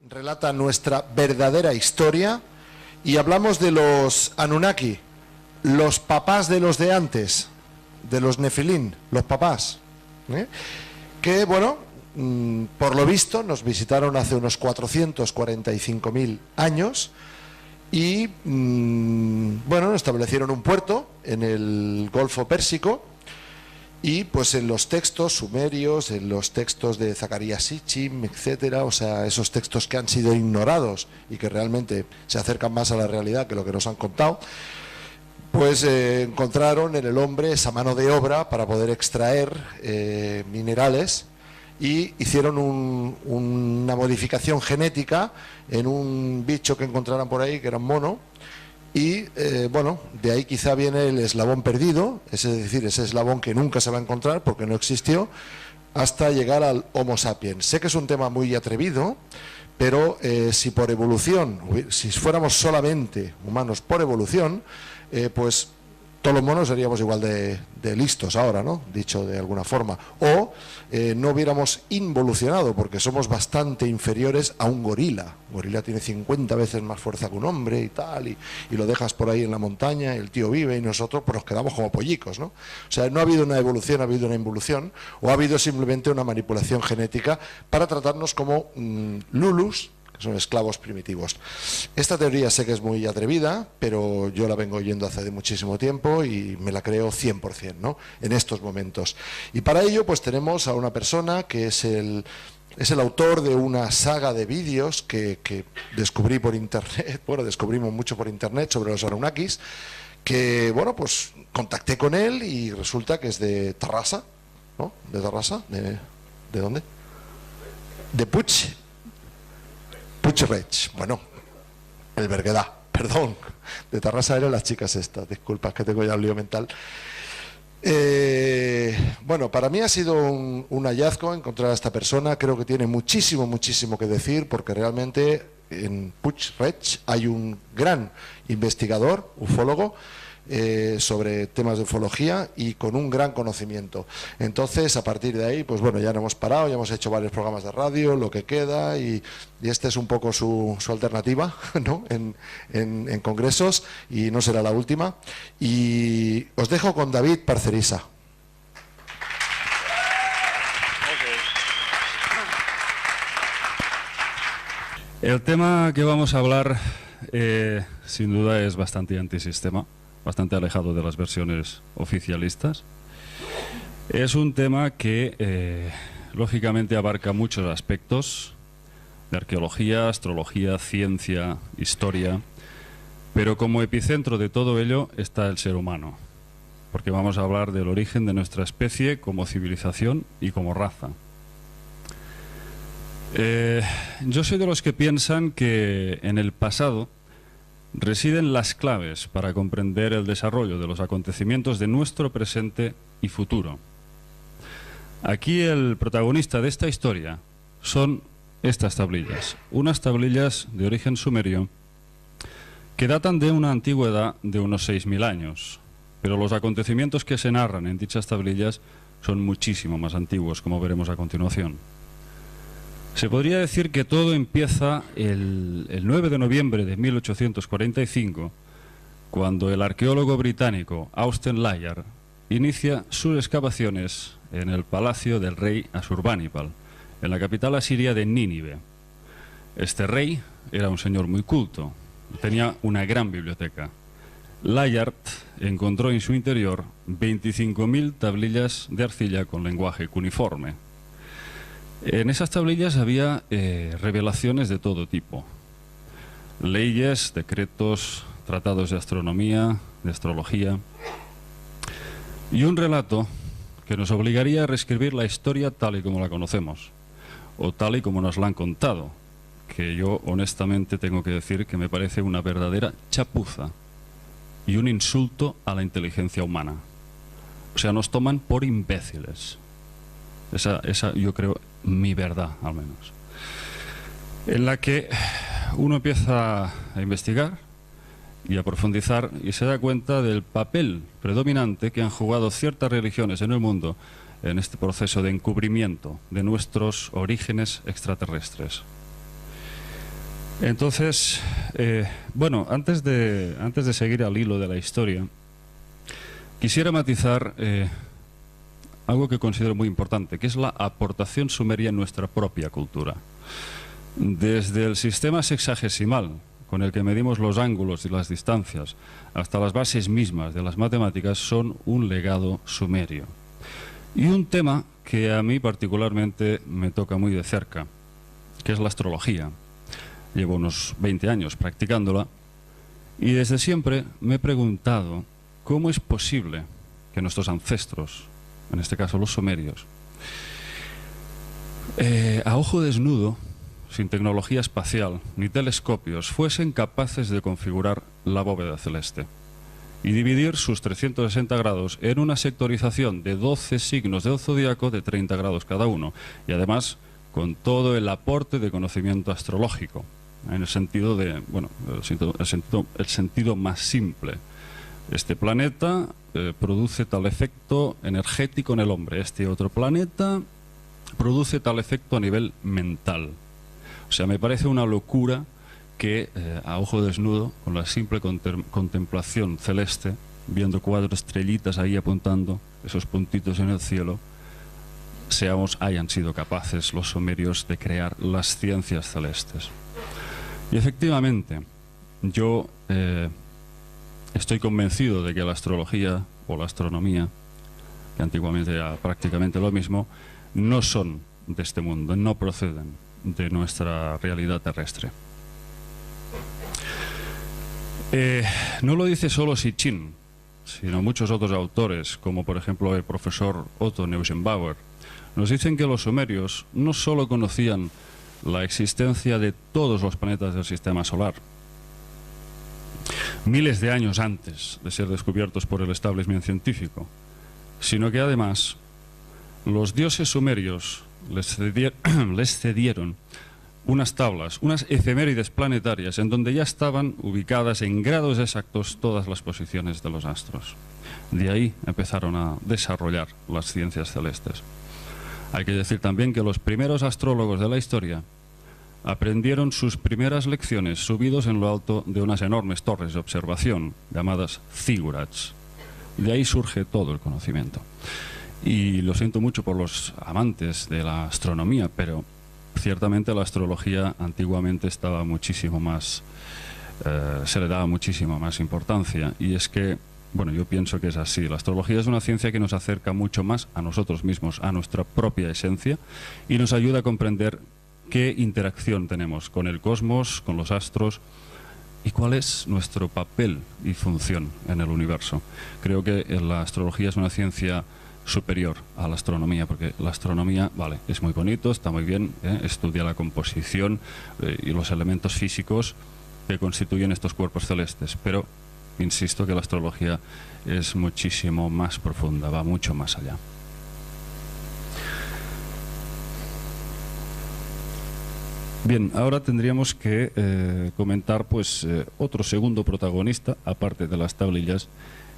relata nuestra verdadera historia y hablamos de los Anunnaki, los papás de los de antes, de los Nefilín, los papás, que, bueno, por lo visto nos visitaron hace unos 445.000 años y, bueno, establecieron un puerto en el Golfo Pérsico. Y pues en los textos sumerios, en los textos de Zacarías Sitchin, etcétera, o sea, esos textos que han sido ignorados y que realmente se acercan más a la realidad que lo que nos han contado, pues encontraron en el hombre esa mano de obra para poder extraer minerales y hicieron una modificación genética en un bicho que encontraran por ahí, que era un mono. Y, bueno, de ahí quizá viene el eslabón perdido, es decir, ese eslabón que nunca se va a encontrar porque no existió, hasta llegar al Homo sapiens. Sé que es un tema muy atrevido, pero si por evolución, si fuéramos solamente humanos por evolución, pues todos los monos seríamos igual de listos ahora, ¿no? Dicho de alguna forma. O no hubiéramos involucionado, porque somos bastante inferiores a un gorila. Un gorila tiene 50 veces más fuerza que un hombre y tal, y lo dejas por ahí en la montaña, el tío vive y nosotros pues nos quedamos como pollicos, ¿no? O sea, no ha habido una evolución, ha habido una involución, o ha habido simplemente una manipulación genética para tratarnos como lulus, son esclavos primitivos. Esta teoría sé que es muy atrevida, pero yo la vengo oyendo hace muchísimo tiempo y me la creo 100%, ¿no? En estos momentos. Y para ello pues tenemos a una persona que es el autor de una saga de vídeos que descubrí por internet, bueno, descubrimos mucho por internet sobre los Anunnakis, que, bueno, pues contacté con él y resulta que es de Tarrasa, ¿no? ¿De Tarrasa? ¿De dónde? De Puig-reig, bueno, el Berguedà, perdón, de Tarrasa eran las chicas estas, disculpas que tengo ya un lío mental. Bueno, para mí ha sido un hallazgo encontrar a esta persona, creo que tiene muchísimo que decir, porque realmente en Puig-reig hay un gran investigador, ufólogo, sobre temas de ufología y con un gran conocimiento. Entonces, a partir de ahí, pues bueno, ya no hemos parado, ya hemos hecho varios programas de radio, lo que queda, y esta es un poco su alternativa, ¿no? en congresos, y no será la última. Y os dejo con David Parcerisa. El tema que vamos a hablar, sin duda, es bastante antisistema, bastante alejado de las versiones oficialistas. Es un tema que, lógicamente, abarca muchos aspectos de arqueología, astrología, ciencia, historia, pero como epicentro de todo ello está el ser humano, porque vamos a hablar del origen de nuestra especie como civilización y como raza. Yo soy de los que piensan que en el pasado residen las claves para comprender el desarrollo de los acontecimientos de nuestro presente y futuro. Aquí el protagonista de esta historia son estas tablillas, unas tablillas de origen sumerio que datan de una antigüedad de unos 6.000 años, pero los acontecimientos que se narran en dichas tablillas son muchísimo más antiguos, como veremos a continuación. Se podría decir que todo empieza el 9 de noviembre de 1845, cuando el arqueólogo británico Austen Layard inicia sus excavaciones en el palacio del rey Asurbanipal, en la capital asiria de Nínive. Este rey era un señor muy culto, tenía una gran biblioteca. Layard encontró en su interior 25.000 tablillas de arcilla con lenguaje cuneiforme. En esas tablillas había revelaciones de todo tipo. Leyes, decretos, tratados de astronomía, de astrología. Y un relato que nos obligaría a reescribir la historia tal y como la conocemos, o tal y como nos la han contado, que yo honestamente tengo que decir que me parece una verdadera chapuza y un insulto a la inteligencia humana. O sea, nos toman por imbéciles. Esa yo creo, mi verdad al menos, en la que uno empieza a investigar y a profundizar y se da cuenta del papel predominante que han jugado ciertas religiones en el mundo en este proceso de encubrimiento de nuestros orígenes extraterrestres. Entonces, bueno, antes de seguir al hilo de la historia, quisiera matizar algo que considero muy importante, que es la aportación sumeria en nuestra propia cultura. Desde el sistema sexagesimal, con el que medimos los ángulos y las distancias, hasta las bases mismas de las matemáticas, son un legado sumerio. Y un tema que a mí particularmente me toca muy de cerca, que es la astrología. Llevo unos 20 años practicándola y desde siempre me he preguntado cómo es posible que nuestros ancestros, en este caso los sumerios, a ojo desnudo, sin tecnología espacial ni telescopios, fuesen capaces de configurar la bóveda celeste y dividir sus 360 grados en una sectorización de 12 signos del zodiaco de 30 grados cada uno, y además con todo el aporte de conocimiento astrológico, en el sentido de, bueno, el sentido más simple. Este planeta produce tal efecto energético en el hombre, este otro planeta produce tal efecto a nivel mental. O sea, me parece una locura que a ojo desnudo, con la simple contemplación celeste, viendo 4 estrellitas ahí apuntando, esos puntitos en el cielo, hayan sido capaces los sumerios de crear las ciencias celestes. Y efectivamente, yo estoy convencido de que la astrología o la astronomía, que antiguamente era prácticamente lo mismo, no son de este mundo, no proceden de nuestra realidad terrestre. No lo dice solo Sitchin, sino muchos otros autores, como por ejemplo el profesor Otto Neugebauer. Nos dicen que los sumerios no solo conocían la existencia de todos los planetas del sistema solar, miles de años antes de ser descubiertos por el establishment científico, sino que además los dioses sumerios les cedieron unas tablas, unas efemérides planetarias en donde ya estaban ubicadas en grados exactos todas las posiciones de los astros. De ahí empezaron a desarrollar las ciencias celestes. Hay que decir también que los primeros astrólogos de la historia aprendieron sus primeras lecciones subidos en lo alto de unas enormes torres de observación llamadas zigurats. De ahí surge todo el conocimiento. Y lo siento mucho por los amantes de la astronomía, pero ciertamente la astrología antiguamente estaba muchísimo más, se le daba muchísima más importancia. Y es que, bueno, yo pienso que es así. La astrología es una ciencia que nos acerca mucho más a nosotros mismos, a nuestra propia esencia, y nos ayuda a comprender qué interacción tenemos con el cosmos, con los astros, y cuál es nuestro papel y función en el universo. Creo que la astrología es una ciencia superior a la astronomía, porque la astronomía, vale, es muy bonito, está muy bien, estudia la composición y los elementos físicos que constituyen estos cuerpos celestes, pero insisto que la astrología es muchísimo más profunda, va mucho más allá. Bien, ahora tendríamos que comentar pues otro segundo protagonista, aparte de las tablillas,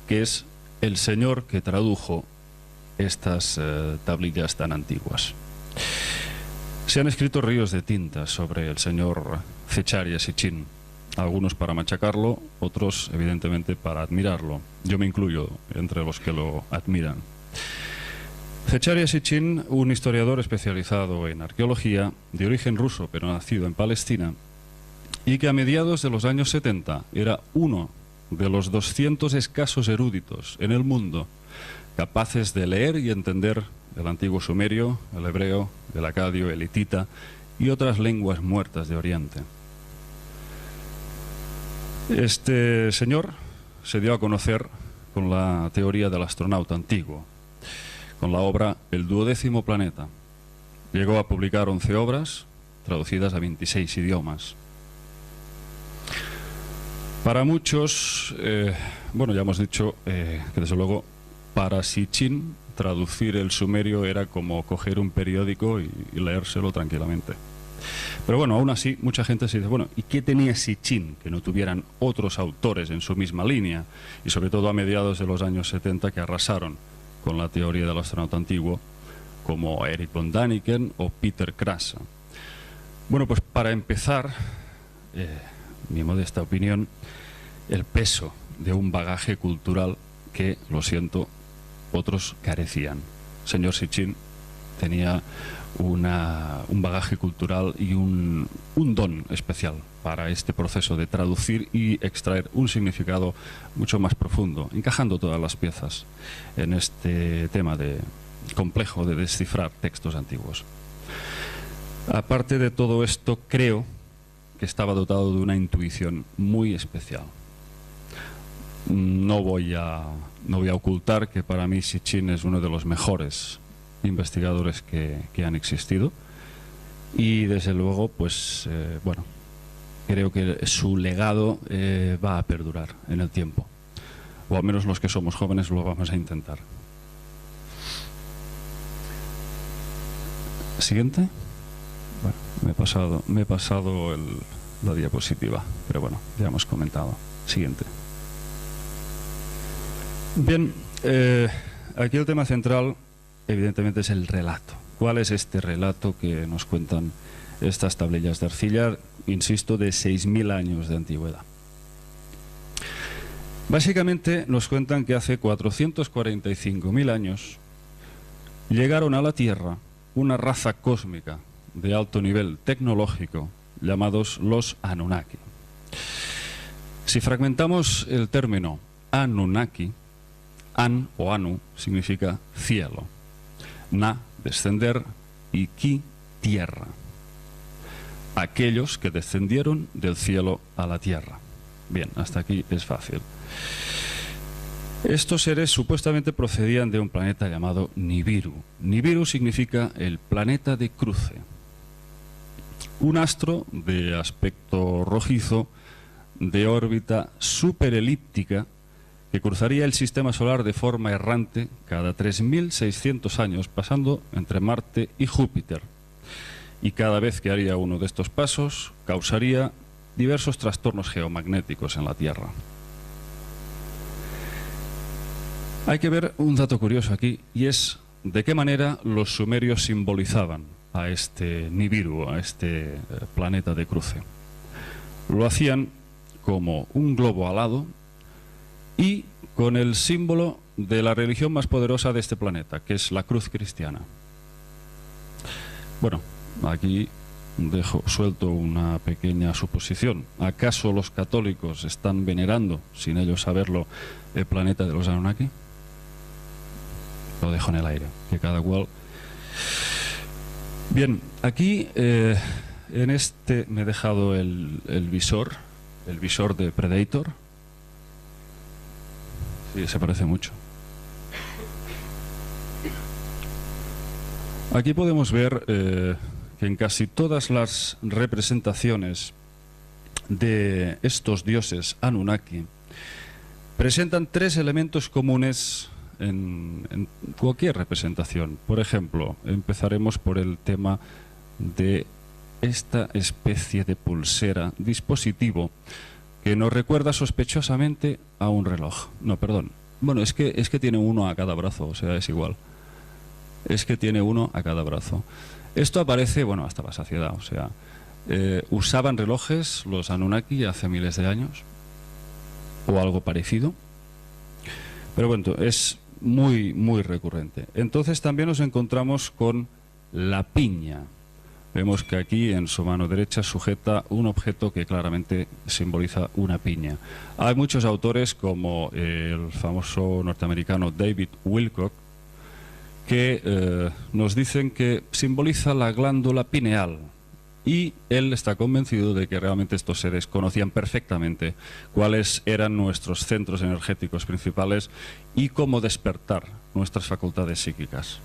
que es el señor que tradujo estas tablillas tan antiguas. Se han escrito ríos de tinta sobre el señor Zecharia Sitchin, algunos para machacarlo, otros evidentemente para admirarlo. Yo me incluyo entre los que lo admiran. Zecharia Sitchin, un historiador especializado en arqueología, de origen ruso pero nacido en Palestina, y que a mediados de los años 70 era uno de los 200 escasos eruditos en el mundo capaces de leer y entender el antiguo sumerio, el hebreo, el acadio, el hitita y otras lenguas muertas de Oriente. Este señor se dio a conocer con la teoría del astronauta antiguo, con la obra El duodécimo planeta. Llegó a publicar 11 obras, traducidas a 26 idiomas. Para muchos, bueno, ya hemos dicho que desde luego para Sitchin traducir el sumerio era como coger un periódico y leérselo tranquilamente. Pero bueno, aún así mucha gente se dice, bueno, ¿y qué tenía Sitchin que no tuvieran otros autores en su misma línea? Y sobre todo a mediados de los años 70 que arrasaron con la teoría del astronauta antiguo, como Erich von Däniken o Peter Krause. Bueno, pues para empezar, mi modesta opinión, el peso de un bagaje cultural que, lo siento, otros carecían. Señor Sitchin tenía un bagaje cultural y un don especial para este proceso de traducir y extraer un significado mucho más profundo, encajando todas las piezas en este tema complejo de descifrar textos antiguos. Aparte de todo esto, creo que estaba dotado de una intuición muy especial. No voy a ocultar que para mí Sitchin es uno de los mejores investigadores que han existido, y desde luego, pues bueno, creo que su legado va a perdurar en el tiempo, o al menos los que somos jóvenes lo vamos a intentar. Siguiente. Bueno, me he pasado la diapositiva, pero bueno, ya hemos comentado. Siguiente. Bien, aquí el tema central evidentemente es el relato. ¿Cuál es este relato que nos cuentan estas tablillas de arcilla, insisto, de 6.000 años de antigüedad? Básicamente nos cuentan que hace 445.000 años llegaron a la Tierra una raza cósmica de alto nivel tecnológico llamados los Anunnaki. Si fragmentamos el término Anunnaki, An o Anu significa cielo, Na, descender, y Ki, tierra. Aquellos que descendieron del cielo a la tierra. Bien, hasta aquí es fácil. Estos seres supuestamente procedían de un planeta llamado Nibiru. Nibiru significa el planeta de cruce. Un astro de aspecto rojizo, de órbita superelíptica, que cruzaría el sistema solar de forma errante cada 3.600 años, pasando entre Marte y Júpiter. Y cada vez que haría uno de estos pasos, causaría diversos trastornos geomagnéticos en la Tierra. Hay que ver un dato curioso aquí, y es de qué manera los sumerios simbolizaban a este Nibiru, a este planeta de cruce. Lo hacían como un globo alado y con el símbolo de la religión más poderosa de este planeta, que es la cruz cristiana. Bueno, aquí suelto una pequeña suposición. ¿Acaso los católicos están venerando, sin ellos saberlo, el planeta de los Anunnaki? Lo dejo en el aire, que cada cual... Bien, aquí en este me he dejado el visor de Predator. Sí, se parece mucho. Aquí podemos ver que en casi todas las representaciones de estos dioses Anunnaki presentan tres elementos comunes en cualquier representación. Por ejemplo, empezaremos por el tema de esta especie de pulsera, dispositivo, que nos recuerda sospechosamente a un reloj. No, perdón. Bueno, es que tiene uno a cada brazo, o sea, es igual. Es que tiene uno a cada brazo. Esto aparece, bueno, hasta la saciedad, o sea, usaban relojes los Anunnaki hace miles de años, o algo parecido. Pero bueno, es muy, muy recurrente. Entonces también nos encontramos con la piña. Vemos que aquí en su mano derecha sujeta un objeto que claramente simboliza una piña. Hay muchos autores, como el famoso norteamericano David Wilcock, que nos dicen que simboliza la glándula pineal, y él está convencido de que realmente estos seres conocían perfectamente cuáles eran nuestros centros energéticos principales y cómo despertar nuestras facultades psíquicas.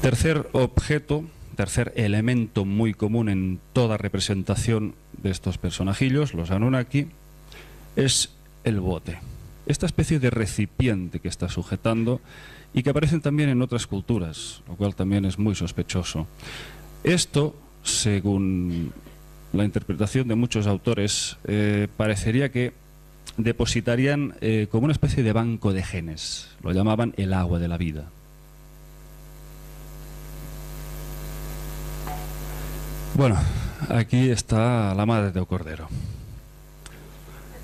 Tercer objeto, tercer elemento muy común en toda representación de estos personajillos, los Anunnaki, es el bote. Esta especie de recipiente que está sujetando y que aparecen también en otras culturas, lo cual también es muy sospechoso. Esto, según la interpretación de muchos autores, parecería que depositarían como una especie de banco de genes. Lo llamaban el agua de la vida. Bueno, aquí está la madre del cordero.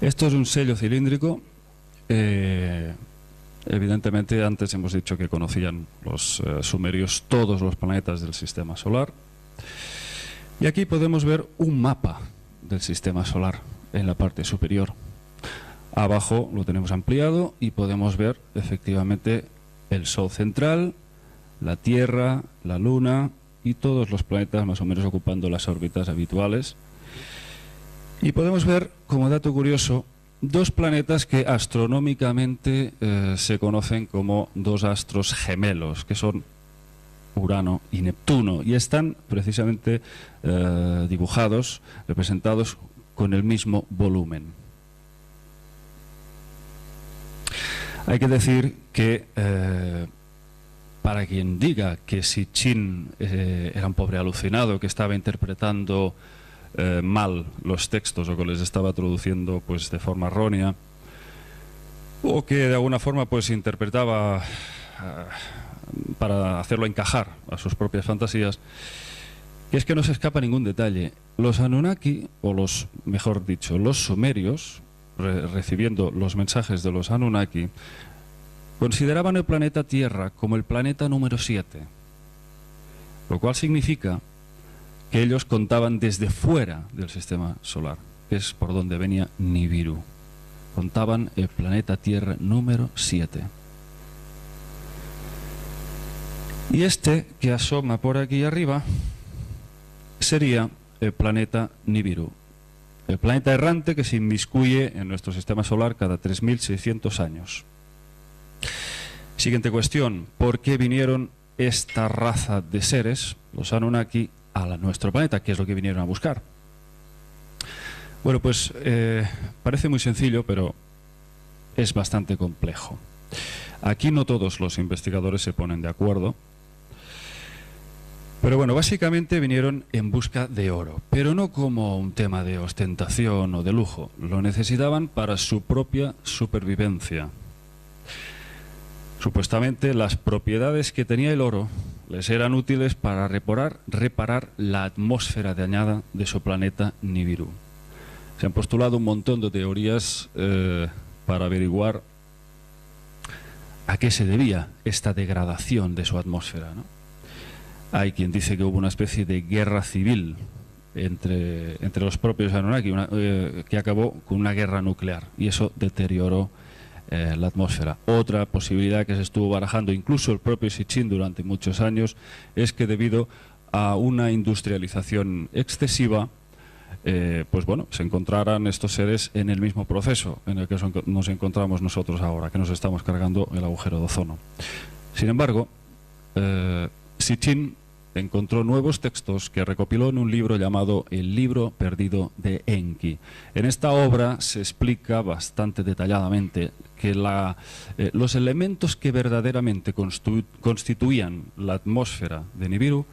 Esto es un sello cilíndrico. Evidentemente, antes hemos dicho que conocían los sumerios todos los planetas del sistema solar. Y aquí podemos ver un mapa del sistema solar en la parte superior. Abajo lo tenemos ampliado y podemos ver efectivamente el Sol central, la Tierra, la Luna y todos los planetas más o menos ocupando las órbitas habituales. Y podemos ver, como dato curioso, dos planetas que astronómicamente se conocen como dos astros gemelos, que son Urano y Neptuno, y están precisamente dibujados, representados con el mismo volumen. Hay que decir que para quien diga que Sitchin era un pobre alucinado que estaba interpretando mal los textos o que les estaba traduciendo pues de forma errónea, o que de alguna forma pues interpretaba para hacerlo encajar a sus propias fantasías, que es que no se escapa ningún detalle. Los Anunnaki, o los, mejor dicho, los sumerios, recibiendo los mensajes de los Anunnaki, consideraban el planeta Tierra como el planeta número 7, lo cual significa que ellos contaban desde fuera del sistema solar, que es por donde venía Nibiru. Contaban el planeta Tierra número 7. Y este que asoma por aquí arriba sería el planeta Nibiru, el planeta errante que se inmiscuye en nuestro sistema solar cada 3.600 años. Siguiente cuestión: ¿por qué vinieron esta raza de seres, los Anunnaki, a nuestro planeta? ¿Qué es lo que vinieron a buscar? Bueno, pues parece muy sencillo, pero es bastante complejo. Aquí no todos los investigadores se ponen de acuerdo. Pero bueno, básicamente vinieron en busca de oro, pero no como un tema de ostentación o de lujo. Lo necesitaban para su propia supervivencia. Supuestamente las propiedades que tenía el oro les eran útiles para reparar la atmósfera dañada de su planeta Nibiru. Se han postulado un montón de teorías para averiguar a qué se debía esta degradación de su atmósfera, ¿no? Hay quien dice que hubo una especie de guerra civil entre los propios Anunnaki, que acabó con una guerra nuclear, y eso deterioró la atmósfera. Otra posibilidad que se estuvo barajando incluso el propio Sitchin durante muchos años es que debido a una industrialización excesiva, pues bueno, se encontraran estos seres en el mismo proceso en el que nos encontramos nosotros ahora, que nos estamos cargando el agujero de ozono. Sin embargo, Sitchin encontró nuevos textos que recopiló en un libro llamado El libro perdido de Enki. En esta obra se explica bastante detalladamente que los elementos que verdaderamente constituían la atmósfera de Nibiru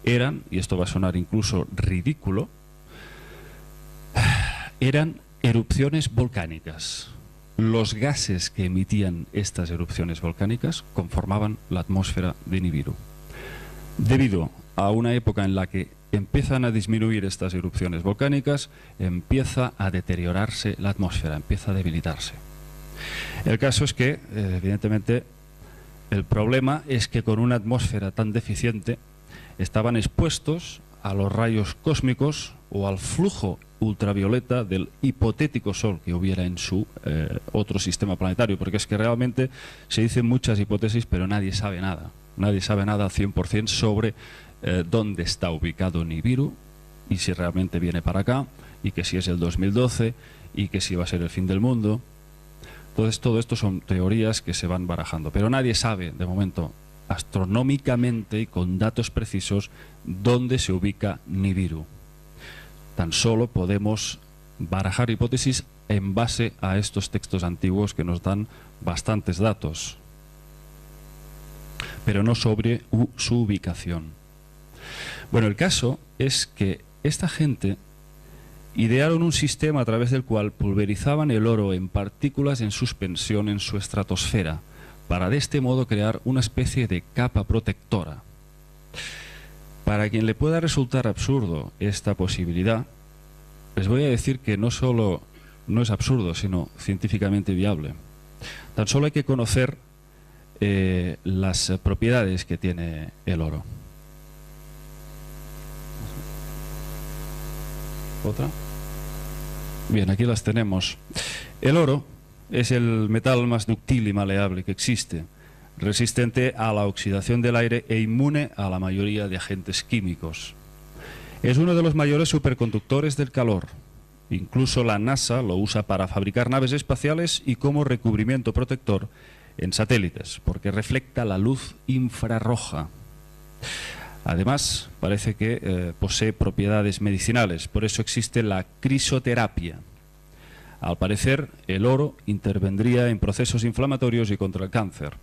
eran, y esto va a sonar incluso ridículo, eran erupciones volcánicas. Los gases que emitían estas erupciones volcánicas conformaban la atmósfera de Nibiru. Debido a una época en la que empiezan a disminuir estas erupciones volcánicas, empieza a deteriorarse la atmósfera, empieza a debilitarse. El caso es que, evidentemente, el problema es que con una atmósfera tan deficiente estaban expuestos a los rayos cósmicos o al flujo ultravioleta del hipotético Sol que hubiera en su otro sistema planetario, porque es que realmente se dicen muchas hipótesis, pero nadie sabe nada. Nadie sabe nada al 100% sobre dónde está ubicado Nibiru y si realmente viene para acá, y que si es el 2012 y que si va a ser el fin del mundo. Entonces todo esto son teorías que se van barajando, pero nadie sabe de momento astronómicamente y con datos precisos dónde se ubica Nibiru. Tan solo podemos barajar hipótesis en base a estos textos antiguos que nos dan bastantes datos, pero no sobre su ubicación. Bueno, el caso es que esta gente idearon un sistema a través del cual pulverizaban el oro en partículas en suspensión en su estratosfera, para de este modo crear una especie de capa protectora. Para quien le pueda resultar absurdo esta posibilidad, les voy a decir que no solo no es absurdo, sino científicamente viable. Tan solo hay que conocer las propiedades que tiene el oro. ¿Otra? Bien, aquí las tenemos. El oro es el metal más dúctil y maleable que existe, resistente a la oxidación del aire e inmune a la mayoría de agentes químicos. Es uno de los mayores superconductores del calor. Incluso la NASA lo usa para fabricar naves espaciales y como recubrimiento protector en satélites, porque refleja la luz infrarroja. Además, parece que posee propiedades medicinales, por eso existe la crisoterapia. Al parecer, el oro intervendría en procesos inflamatorios y contra el cáncer.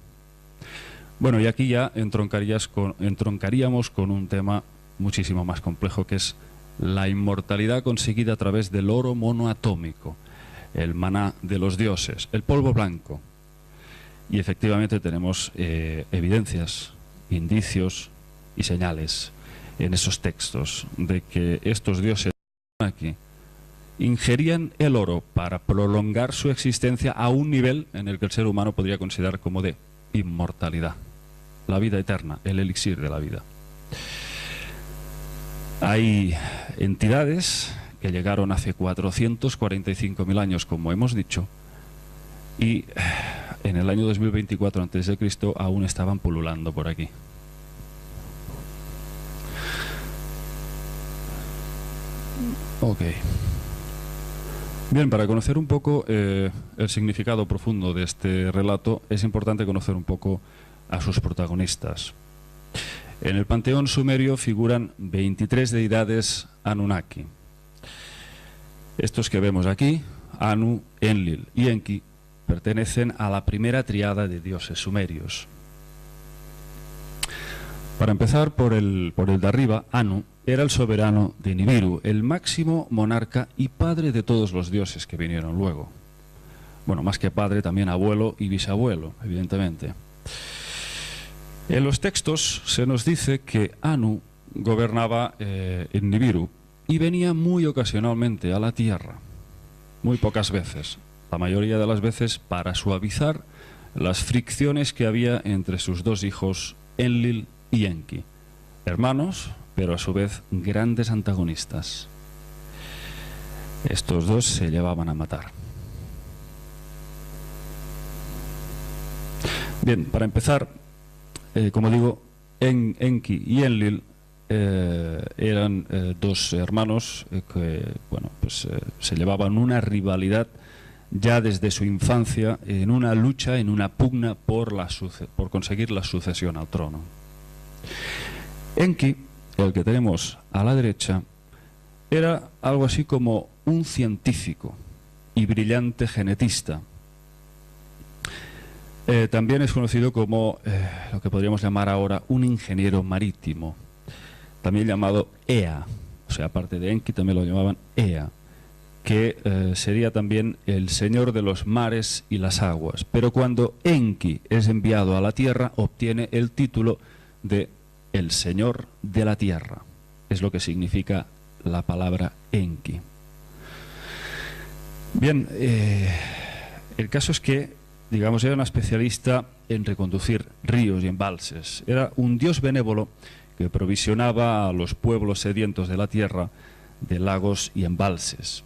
Bueno, y aquí ya entroncaríamos con un tema muchísimo más complejo, que es la inmortalidad conseguida a través del oro monoatómico, el maná de los dioses, el polvo blanco. Y efectivamente tenemos evidencias, indicios y señales en esos textos de que estos dioses aquí ingerían el oro para prolongar su existencia a un nivel en el que el ser humano podría considerar como de inmortalidad, la vida eterna, el elixir de la vida. Hay entidades que llegaron hace 445.000 años, como hemos dicho, y en el año 2024 a.C. aún estaban pululando por aquí. Ok. Bien, para conocer un poco el significado profundo de este relato, es importante conocer un poco a sus protagonistas. En el panteón sumerio figuran 23 deidades Anunnaki. Estos que vemos aquí, Anu, Enlil y Enki, pertenecen a la primera triada de dioses sumerios. Para empezar por el de arriba, Anu era el soberano de Nibiru, el máximo monarca y padre de todos los dioses que vinieron luego. Bueno, más que padre, también abuelo y bisabuelo, evidentemente. En los textos se nos dice que Anu gobernaba en Nibiru y venía muy ocasionalmente a la tierra, muy pocas veces, la mayoría de las veces para suavizar las fricciones que había entre sus dos hijos Enlil y Enki, hermanos, pero a su vez grandes antagonistas. Estos dos se llevaban a matar. Bien, para empezar, como digo, Enki y Enlil eran dos hermanos que, bueno, pues, se llevaban una rivalidad ya desde su infancia, en una lucha, en una pugna por conseguir la sucesión al trono. Enki, el que tenemos a la derecha, era algo así como un científico y brillante genetista. También es conocido como lo que podríamos llamar ahora un ingeniero marítimo, también llamado Ea, o sea, aparte de Enki también lo llamaban Ea, que sería también el señor de los mares y las aguas. Pero cuando Enki es enviado a la tierra, obtiene el título de el señor de la tierra. Es lo que significa la palabra Enki. Bien, el caso es que, digamos, era un especialista en reconducir ríos y embalses. Era un dios benévolo que provisionaba a los pueblos sedientos de la tierra de lagos y embalses.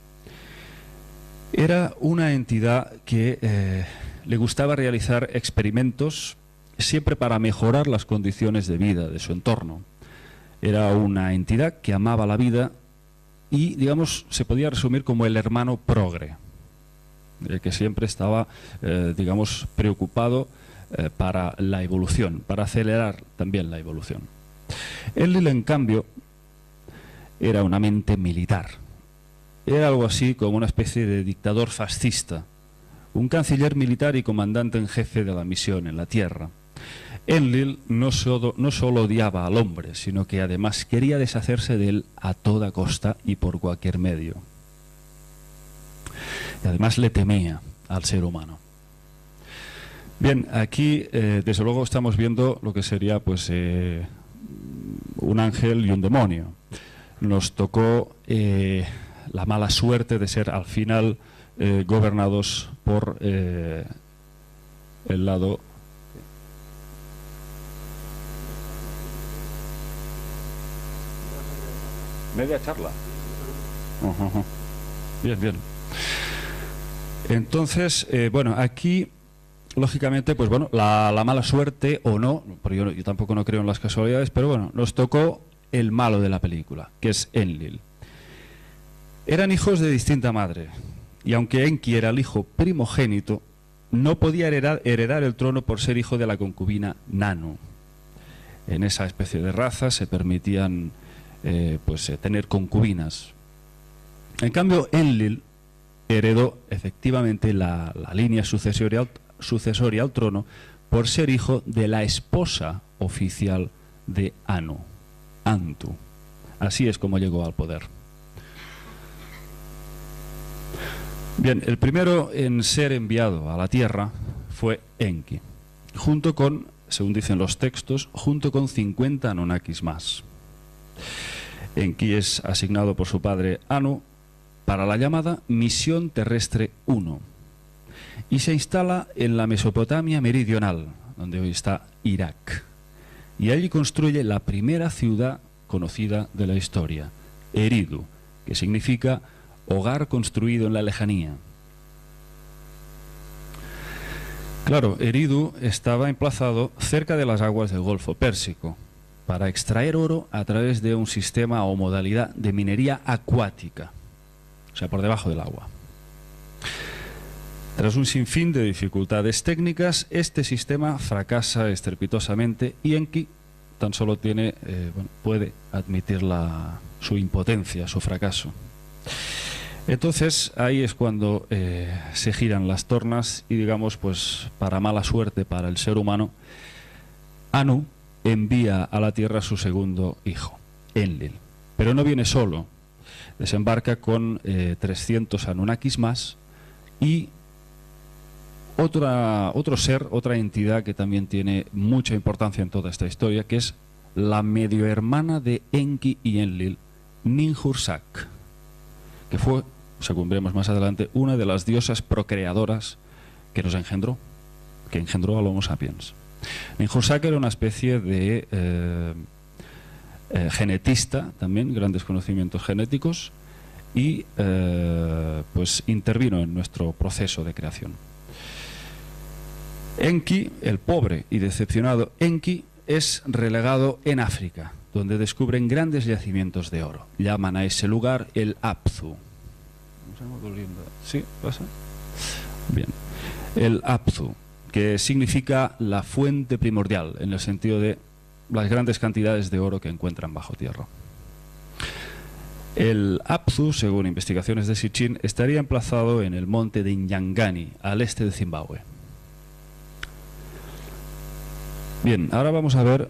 Era una entidad que le gustaba realizar experimentos siempre para mejorar las condiciones de vida de su entorno. Era una entidad que amaba la vida y, digamos, se podía resumir como el hermano progre, que siempre estaba, digamos, preocupado para la evolución, para acelerar también la evolución. Enlil, en cambio, era una mente militar. Era algo así como una especie de dictador fascista, un canciller militar y comandante en jefe de la misión en la Tierra. Enlil no solo odiaba al hombre, sino que además quería deshacerse de él a toda costa y por cualquier medio. Y además le temía al ser humano. Bien, aquí desde luego estamos viendo lo que sería, pues, un ángel y un demonio. Nos tocó la mala suerte de ser al final gobernados por el lado... Media charla. Bien, bien. Entonces, bueno, aquí, lógicamente, pues bueno, la mala suerte, o no, porque yo tampoco no creo en las casualidades, pero bueno, nos tocó el malo de la película, que es Enlil. Eran hijos de distinta madre, y aunque Enki era el hijo primogénito, no podía heredar el trono por ser hijo de la concubina Nanu. En esa especie de raza se permitían tener concubinas. En cambio, Enlil heredó efectivamente la línea sucesoria al trono por ser hijo de la esposa oficial de Anu, Antu. Así es como llegó al poder. Bien, el primero en ser enviado a la tierra fue Enki, junto con, según dicen los textos, junto con 50 Anunnakis más. Enki es asignado por su padre Anu para la llamada Misión Terrestre 1 y se instala en la Mesopotamia meridional, donde hoy está Irak, y allí construye la primera ciudad conocida de la historia, Eridu, que significa hogar construido en la lejanía. Claro, Eridu estaba emplazado cerca de las aguas del Golfo Pérsico para extraer oro a través de un sistema o modalidad de minería acuática, o sea, por debajo del agua. Tras un sinfín de dificultades técnicas, este sistema fracasa estrepitosamente y Enki tan solo puede admitir su impotencia, su fracaso. Entonces ahí es cuando se giran las tornas y, digamos, pues para mala suerte para el ser humano, Anu envía a la tierra a su segundo hijo, Enlil. Pero no viene solo, desembarca con 300 Anunnakis más y otro ser, otra entidad que también tiene mucha importancia en toda esta historia, que es la medio hermana de Enki y Enlil, Ninhursag, que fue, según veremos más adelante, una de las diosas procreadoras que nos engendró, que engendró al Homo sapiens. Ninhursag era una especie de genetista, también, grandes conocimientos genéticos, y pues intervino en nuestro proceso de creación. Enki, el pobre y decepcionado Enki, es relegado en África, donde descubren grandes yacimientos de oro. Llaman a ese lugar el Apsu. ¿Sí? ¿Pasa? Bien. El Apsu, que significa la fuente primordial, en el sentido de las grandes cantidades de oro que encuentran bajo tierra. El Apsu, según investigaciones de Sitchin, estaría emplazado en el monte de Nyangani, al este de Zimbabue. Bien, ahora vamos a ver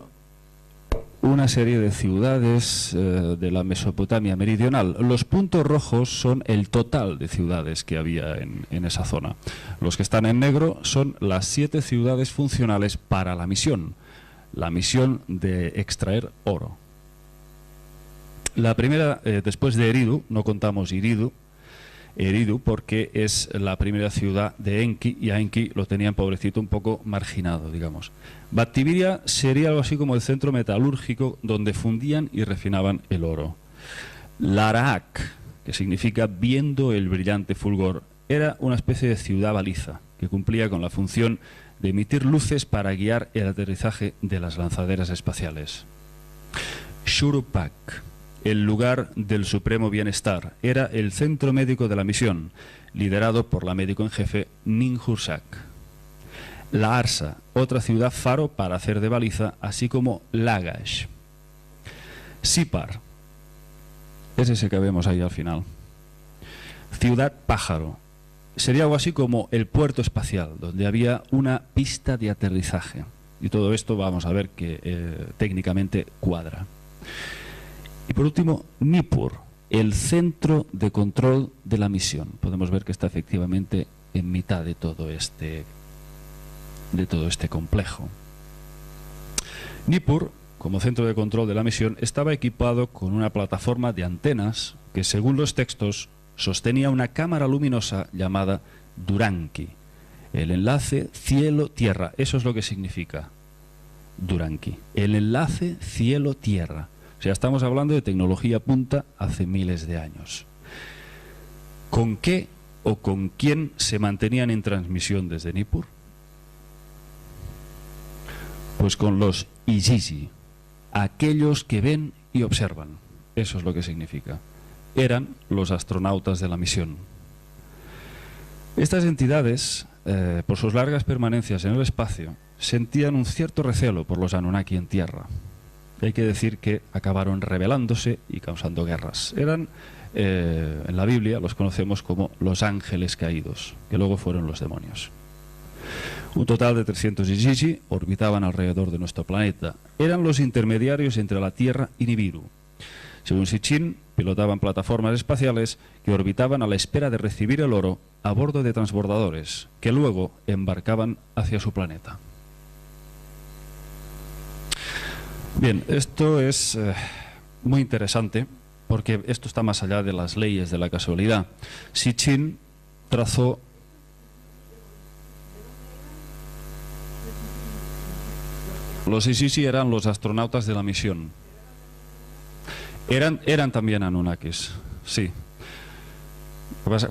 una serie de ciudades de la Mesopotamia meridional. Los puntos rojos son el total de ciudades que había en esa zona. Los que están en negro son las 7 ciudades funcionales para la misión de extraer oro. La primera, después de Eridu, no contamos Eridu porque es la primera ciudad de Enki, y a Enki lo tenían, pobrecito, un poco marginado, digamos. Bactibiria sería algo así como el centro metalúrgico donde fundían y refinaban el oro. Laraak, que significa viendo el brillante fulgor, era una especie de ciudad baliza que cumplía con la función de emitir luces para guiar el aterrizaje de las lanzaderas espaciales. Shuruppak, el lugar del supremo bienestar, era el centro médico de la misión, liderado por la médico en jefe Ninhursag. La Arsa, otra ciudad faro para hacer de baliza, así como Lagash. Sipar, es ese que vemos ahí al final. Ciudad pájaro, sería algo así como el puerto espacial, donde había una pista de aterrizaje. Y todo esto vamos a ver que técnicamente cuadra. Y por último, Nippur, el centro de control de la misión. Podemos ver que está efectivamente en mitad de todo este complejo. Nippur como centro de control de la misión, estaba equipado con una plataforma de antenas que, según los textos, sostenía una cámara luminosa llamada Duranki. El enlace cielo-tierra, eso es lo que significa Duranki. El enlace cielo-tierra. O sea, estamos hablando de tecnología punta hace miles de años. ¿Con qué o con quién se mantenían en transmisión desde Nippur? Pues con los Igigi, aquellos que ven y observan. Eso es lo que significa. Eran los astronautas de la misión. Estas entidades, por sus largas permanencias en el espacio, sentían un cierto recelo por los Anunnaki en tierra. Hay que decir que acabaron rebelándose y causando guerras. Eran, en la Biblia, los conocemos como los ángeles caídos, que luego fueron los demonios. Un total de 300 Igigi orbitaban alrededor de nuestro planeta. Eran los intermediarios entre la Tierra y Nibiru. Según Sitchin, pilotaban plataformas espaciales que orbitaban a la espera de recibir el oro a bordo de transbordadores, que luego embarcaban hacia su planeta. Bien, esto es muy interesante porque esto está más allá de las leyes de la casualidad. Sitchin trazó... Los Igigi eran los astronautas de la misión. Eran también Anunnakis, sí.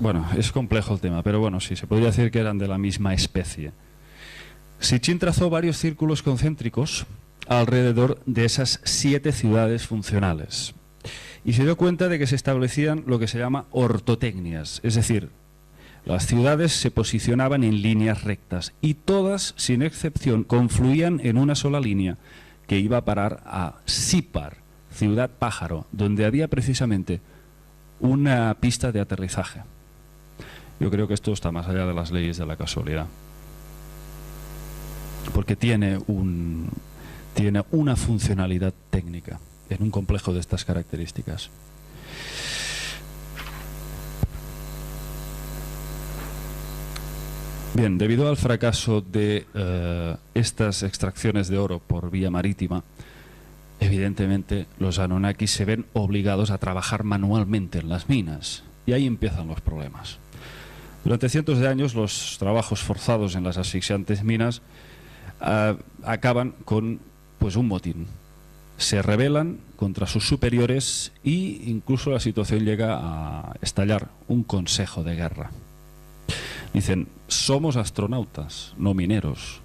Bueno, es complejo el tema, pero bueno, sí, se podría decir que eran de la misma especie. Sitchin trazó varios círculos concéntricos alrededor de esas 7 ciudades funcionales y se dio cuenta de que se establecían lo que se llama ortotecnias, es decir, las ciudades se posicionaban en líneas rectas y todas, sin excepción, confluían en una sola línea que iba a parar a Sipar, ciudad pájaro, donde había precisamente una pista de aterrizaje. Yo creo que esto está más allá de las leyes de la casualidad, porque tiene una funcionalidad técnica en un complejo de estas características. Bien, debido al fracaso de estas extracciones de oro por vía marítima, evidentemente los Anunnaki se ven obligados a trabajar manualmente en las minas y ahí empiezan los problemas. Durante cientos de años los trabajos forzados en las asfixiantes minas acaban con pues un motín. Se rebelan contra sus superiores y incluso la situación llega a estallar un consejo de guerra. Dicen, somos astronautas, no mineros.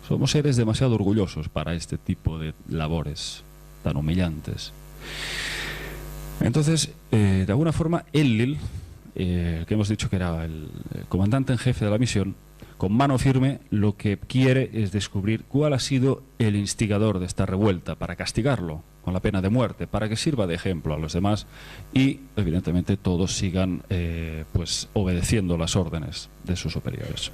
Somos seres demasiado orgullosos para este tipo de labores tan humillantes. Entonces, de alguna forma, Enlil, que hemos dicho que era el comandante en jefe de la misión, con mano firme lo que quiere es descubrir cuál ha sido el instigador de esta revuelta para castigarlo con la pena de muerte, para que sirva de ejemplo a los demás y, evidentemente, todos sigan pues obedeciendo las órdenes de sus superiores.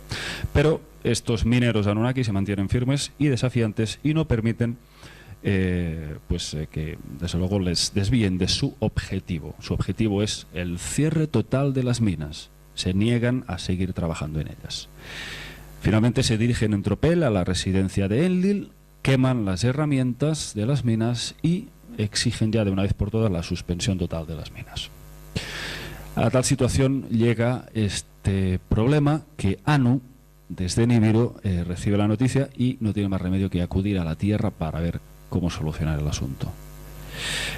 Pero estos mineros Anunnaki se mantienen firmes y desafiantes y no permiten que, desde luego, les desvíen de su objetivo. Su objetivo es el cierre total de las minas. Se niegan a seguir trabajando en ellas. Finalmente se dirigen en tropel a la residencia de Enlil, queman las herramientas de las minas y exigen ya de una vez por todas la suspensión total de las minas. A tal situación llega este problema que Anu, desde Nibiru, recibe la noticia y no tiene más remedio que acudir a la Tierra para ver cómo solucionar el asunto.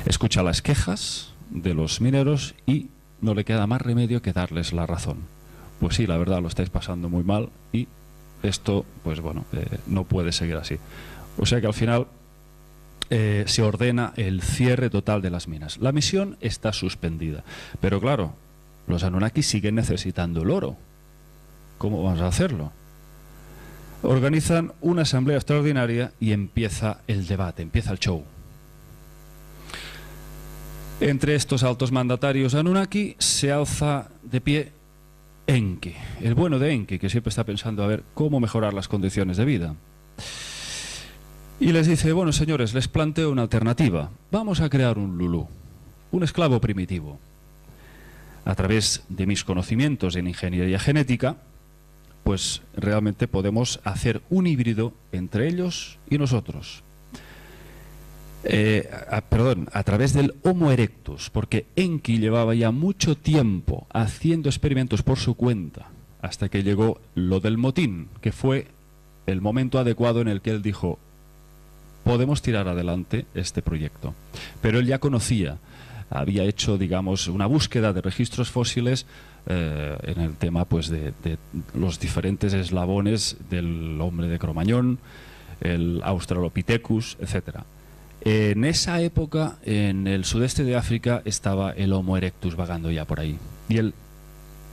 Escucha las quejas de los mineros y no le queda más remedio que darles la razón. Pues sí, la verdad, lo estáis pasando muy mal y esto, pues bueno, no puede seguir así. O sea que al final se ordena el cierre total de las minas. La misión está suspendida, pero claro, los Anunnaki siguen necesitando el oro. ¿Cómo vamos a hacerlo? Organizan una asamblea extraordinaria y empieza el debate, empieza el show. Entre estos altos mandatarios Anunnaki se alza de pie Enki, el bueno de Enki, que siempre está pensando a ver cómo mejorar las condiciones de vida. Y les dice, bueno señores, les planteo una alternativa. Vamos a crear un Lulú, un esclavo primitivo. A través de mis conocimientos en ingeniería genética, pues realmente podemos hacer un híbrido entre ellos y nosotros. a través del Homo erectus, porque Enki llevaba ya mucho tiempo haciendo experimentos por su cuenta, hasta que llegó lo del motín, que fue el momento adecuado en el que él dijo: podemos tirar adelante este proyecto. Pero él ya conocía, había hecho, digamos, una búsqueda de registros fósiles en el tema, pues, de los diferentes eslabones del hombre de Cromañón, el Australopithecus, etcétera. En esa época, en el sudeste de África, estaba el Homo erectus vagando ya por ahí. Y él,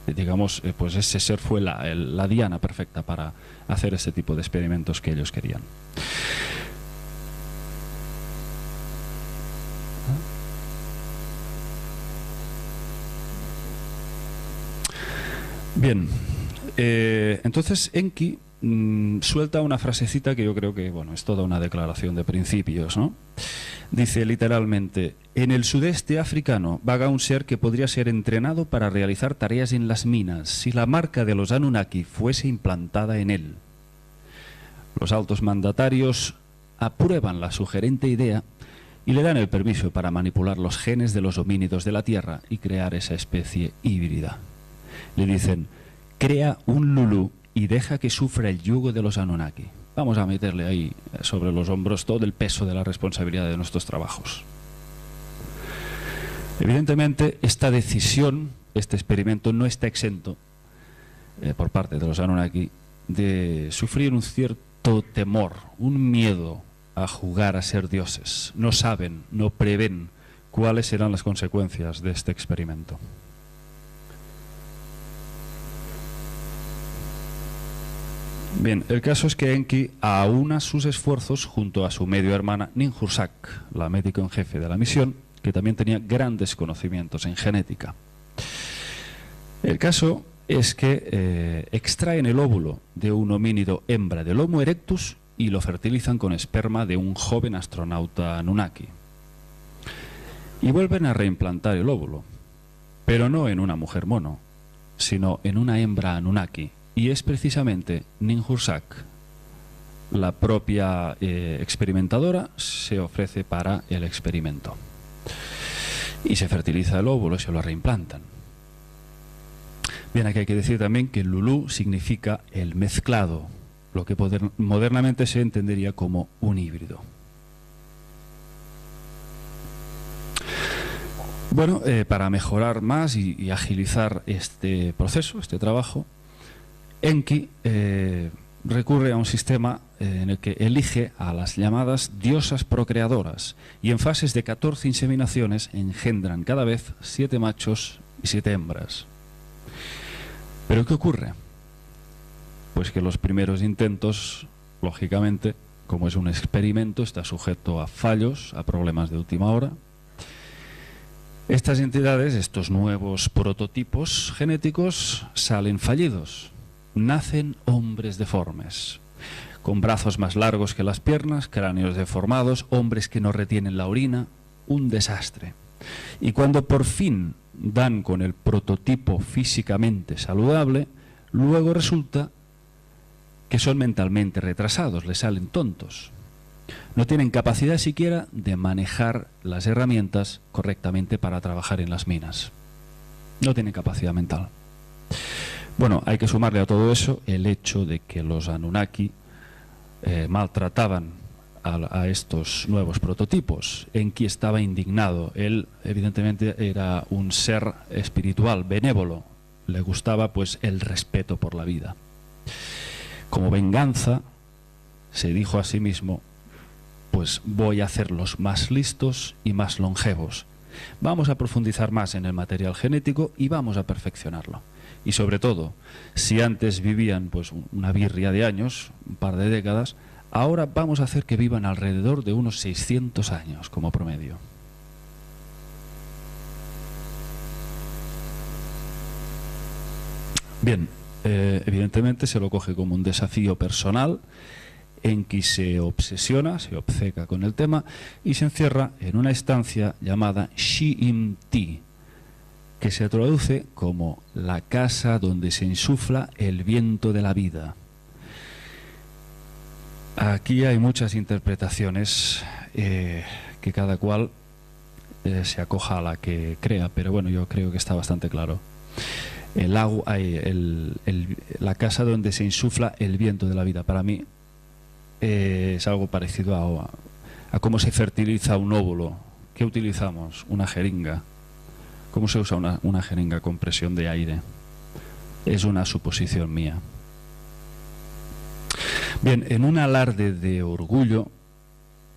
digamos, pues ese ser fue la diana perfecta para hacer ese tipo de experimentos que ellos querían. Bien, entonces Enki suelta una frasecita que yo creo que, bueno, es toda una declaración de principios, ¿no? Dice literalmente: en el sudeste africano vaga un ser que podría ser entrenado para realizar tareas en las minas si la marca de los Anunnaki fuese implantada en él. Los altos mandatarios aprueban la sugerente idea y le dan el permiso para manipular los genes de los homínidos de la Tierra y crear esa especie híbrida. Le dicen: crea un Lulú y deja que sufra el yugo de los Anunnaki. Vamos a meterle ahí sobre los hombros todo el peso de la responsabilidad de nuestros trabajos. Evidentemente, esta decisión, este experimento, no está exento por parte de los Anunnaki de sufrir un cierto temor, un miedo a jugar a ser dioses. No saben, no prevén cuáles serán las consecuencias de este experimento. Bien, el caso es que Enki aúna sus esfuerzos junto a su medio hermana Ninhursag, la médico en jefe de la misión, que también tenía grandes conocimientos en genética. El caso es que extraen el óvulo de un homínido hembra del Homo erectus y lo fertilizan con esperma de un joven astronauta Anunnaki. Y vuelven a reimplantar el óvulo, pero no en una mujer mono, sino en una hembra Anunnaki. Y es precisamente Ninhursag, la propia experimentadora, se ofrece para el experimento. Y se fertiliza el óvulo y se lo reimplantan. Bien, aquí hay que decir también que Lulú significa el mezclado, lo que modernamente se entendería como un híbrido. Bueno, para mejorar más y agilizar este proceso, este trabajo, Enki recurre a un sistema en el que elige a las llamadas diosas procreadoras y en fases de 14 inseminaciones engendran cada vez 7 machos y 7 hembras. ¿Pero qué ocurre? Pues que los primeros intentos, lógicamente, como es un experimento, está sujeto a fallos, a problemas de última hora. Estas entidades, estos nuevos prototipos genéticos, salen fallidos. Nacen hombres deformes, con brazos más largos que las piernas, cráneos deformados, hombres que no retienen la orina, un desastre. Y cuando por fin dan con el prototipo físicamente saludable, luego resulta que son mentalmente retrasados, les salen tontos. No tienen capacidad siquiera de manejar las herramientas correctamente para trabajar en las minas. No tienen capacidad mental. Bueno, hay que sumarle a todo eso el hecho de que los Anunnaki maltrataban a estos nuevos prototipos. Enki estaba indignado. Él, evidentemente, era un ser espiritual, benévolo. Le gustaba, pues, el respeto por la vida. Como venganza, se dijo a sí mismo: pues voy a hacerlos más listos y más longevos. Vamos a profundizar más en el material genético y vamos a perfeccionarlo. Y sobre todo, si antes vivían pues una birria de años, un par de décadas, ahora vamos a hacer que vivan alrededor de unos 600 años como promedio. Bien, evidentemente se lo coge como un desafío personal. Enki se obsesiona, se obceca con el tema y se encierra en una estancia llamada Shi-Im-Ti, que se traduce como la casa donde se insufla el viento de la vida. Aquí hay muchas interpretaciones que cada cual se acoja a la que crea, pero bueno, yo creo que está bastante claro. El agua, la casa donde se insufla el viento de la vida, para mí es algo parecido a cómo se fertiliza un óvulo. ¿Qué utilizamos? Una jeringa. ¿Cómo se usa una jeringa con presión de aire? Es una suposición mía. Bien, en un alarde de orgullo,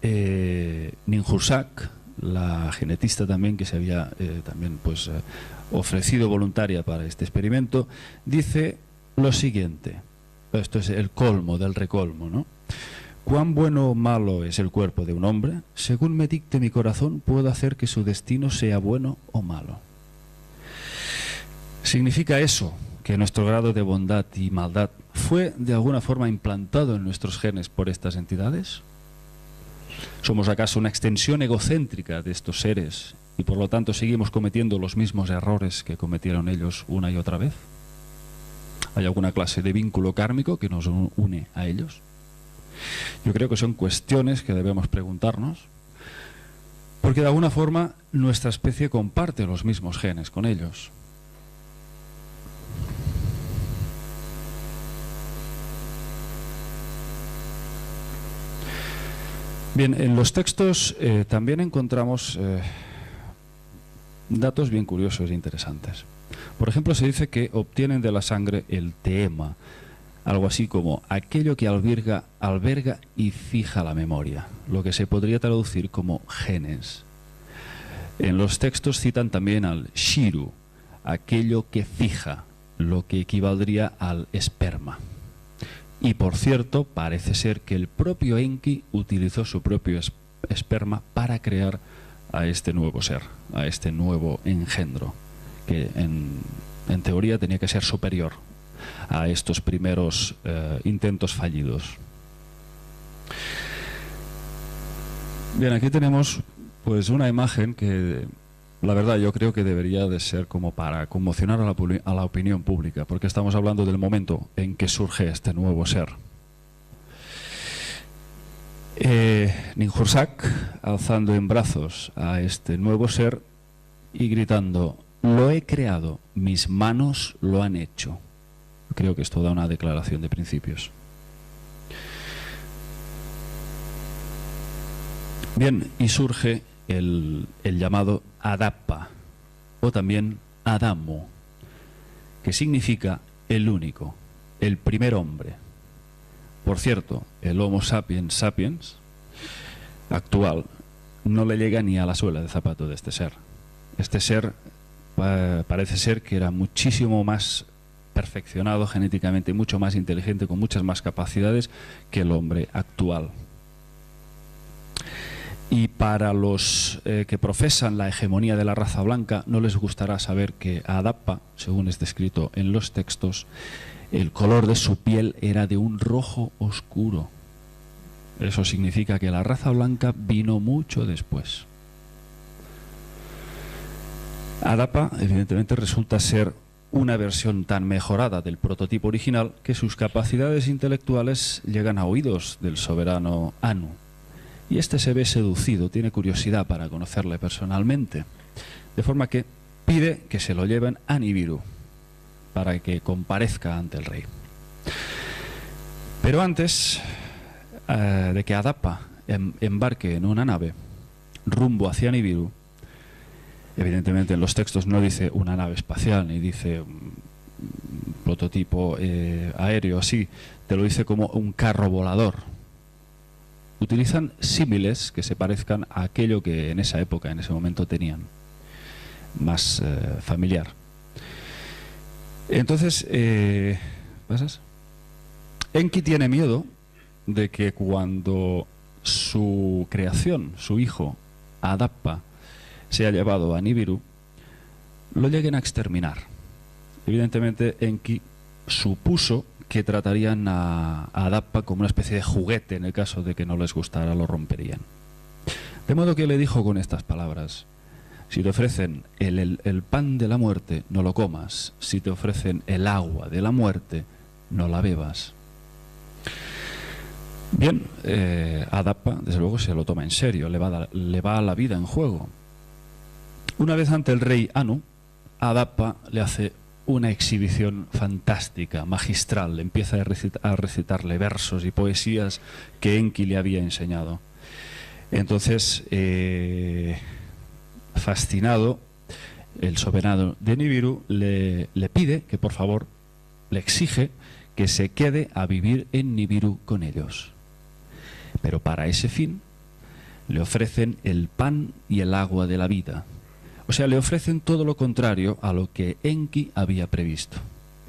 Ninhursag, la genetista también que se había también ofrecido voluntaria para este experimento, dice lo siguiente. Esto es el colmo del recolmo, ¿no? Cuán bueno o malo es el cuerpo de un hombre, según me dicte mi corazón, puedo hacer que su destino sea bueno o malo. ¿Significa eso que nuestro grado de bondad y maldad fue de alguna forma implantado en nuestros genes por estas entidades? ¿Somos acaso una extensión egocéntrica de estos seres y por lo tanto seguimos cometiendo los mismos errores que cometieron ellos una y otra vez? ¿Hay alguna clase de vínculo kármico que nos une a ellos? Yo creo que son cuestiones que debemos preguntarnos, porque de alguna forma nuestra especie comparte los mismos genes con ellos. Bien, en los textos también encontramos datos bien curiosos e interesantes. Por ejemplo, se dice que obtienen de la sangre el teema, algo así como aquello que alberga y fija la memoria, lo que se podría traducir como genes. En los textos citan también al shiru, aquello que fija, lo que equivaldría al esperma. Y por cierto, parece ser que el propio Enki utilizó su propio esperma para crear a este nuevo ser, a este nuevo engendro, que en teoría tenía que ser superior a estos primeros intentos fallidos. Bien, aquí tenemos pues una imagen que la verdad yo creo que debería de ser como para conmocionar a la opinión pública, porque estamos hablando del momento en que surge este nuevo ser. Ninhursag alzando en brazos a este nuevo ser y gritando: lo he creado, mis manos lo han hecho. Creo que esto da una declaración de principios. Bien, y surge el llamado Adapa, o también Adamo, que significa el único, el primer hombre. Por cierto, el Homo sapiens sapiens actual no le llega ni a la suela de zapato de este ser. Este ser parece ser que era muchísimo más perfeccionado genéticamente, mucho más inteligente, con muchas más capacidades que el hombre actual. Y para los que profesan la hegemonía de la raza blanca, no les gustará saber que Adapa, según es descrito en los textos, el color de su piel era de un rojo oscuro. Eso significa que la raza blanca vino mucho después. Adapa, evidentemente, resulta ser una versión tan mejorada del prototipo original que sus capacidades intelectuales llegan a oídos del soberano Anu. Y este se ve seducido, tiene curiosidad para conocerle personalmente, de forma que pide que se lo lleven a Nibiru para que comparezca ante el rey. Pero antes de que Adapa embarque en una nave rumbo hacia Nibiru, evidentemente en los textos no dice una nave espacial ni dice un prototipo aéreo así, te lo dice como un carro volador. Utilizan símiles que se parezcan a aquello que en esa época, en ese momento tenían, más familiar. Entonces, ¿pasas? Enki tiene miedo de que cuando su creación, su hijo, Adapa, sea llevado a Nibiru, lo lleguen a exterminar. Evidentemente, Enki supuso que tratarían a Adapa como una especie de juguete. En el caso de que no les gustara, lo romperían. De modo que le dijo con estas palabras: si te ofrecen el pan de la muerte, no lo comas. Si te ofrecen el agua de la muerte, no la bebas. Bien, Adapa, desde luego, se lo toma en serio, le va la vida en juego. Una vez ante el rey Anu, Adapa le hace una exhibición fantástica, magistral. Empieza a recitarle versos y poesías que Enki le había enseñado. Entonces, fascinado, el soberano de Nibiru le pide que, por favor, le exige que se quede a vivir en Nibiru con ellos. Pero para ese fin le ofrecen el pan y el agua de la vida. O sea, le ofrecen todo lo contrario a lo que Enki había previsto.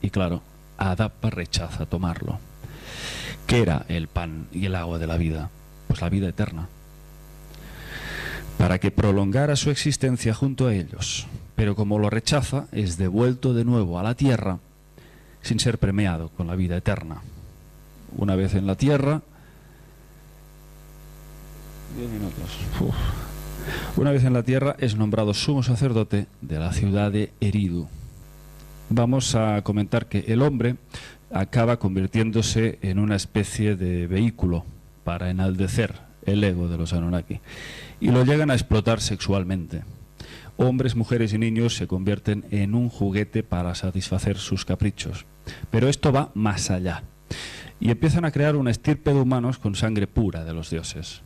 Y claro, Adapa rechaza tomarlo. ¿Qué era el pan y el agua de la vida? Pues la vida eterna. Para que prolongara su existencia junto a ellos. Pero como lo rechaza, es devuelto de nuevo a la tierra sin ser premiado con la vida eterna. Una vez en la tierra... 10 minutos. Uf. Una vez en la tierra es nombrado sumo sacerdote de la ciudad de Eridu. Vamos a comentar que el hombre acaba convirtiéndose en una especie de vehículo para enaltecer el ego de los Anunnaki y lo llegan a explotar sexualmente. Hombres, mujeres y niños se convierten en un juguete para satisfacer sus caprichos. Pero esto va más allá y empiezan a crear una estirpe de humanos con sangre pura de los dioses.